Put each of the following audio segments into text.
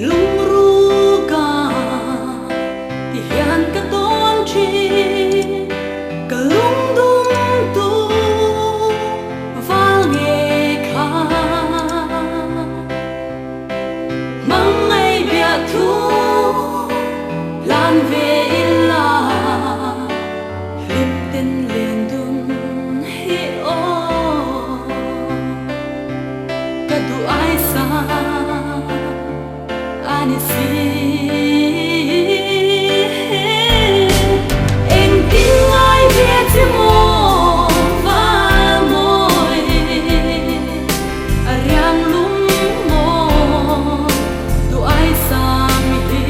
lung ru ka ti hian ka ton chi ka lung dum tu val nge kha mang mai bia thu lan ve ila lim ten len dun hi o ka du ai sa ani si em tin ai biết chứ mô và môi riang lung mô tu ai sang mi thì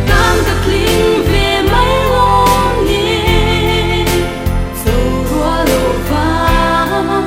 tan cả linh về mấy hôm nhé dầu rua lộ vàng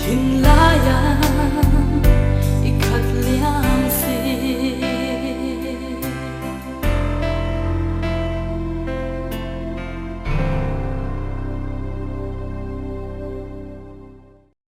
in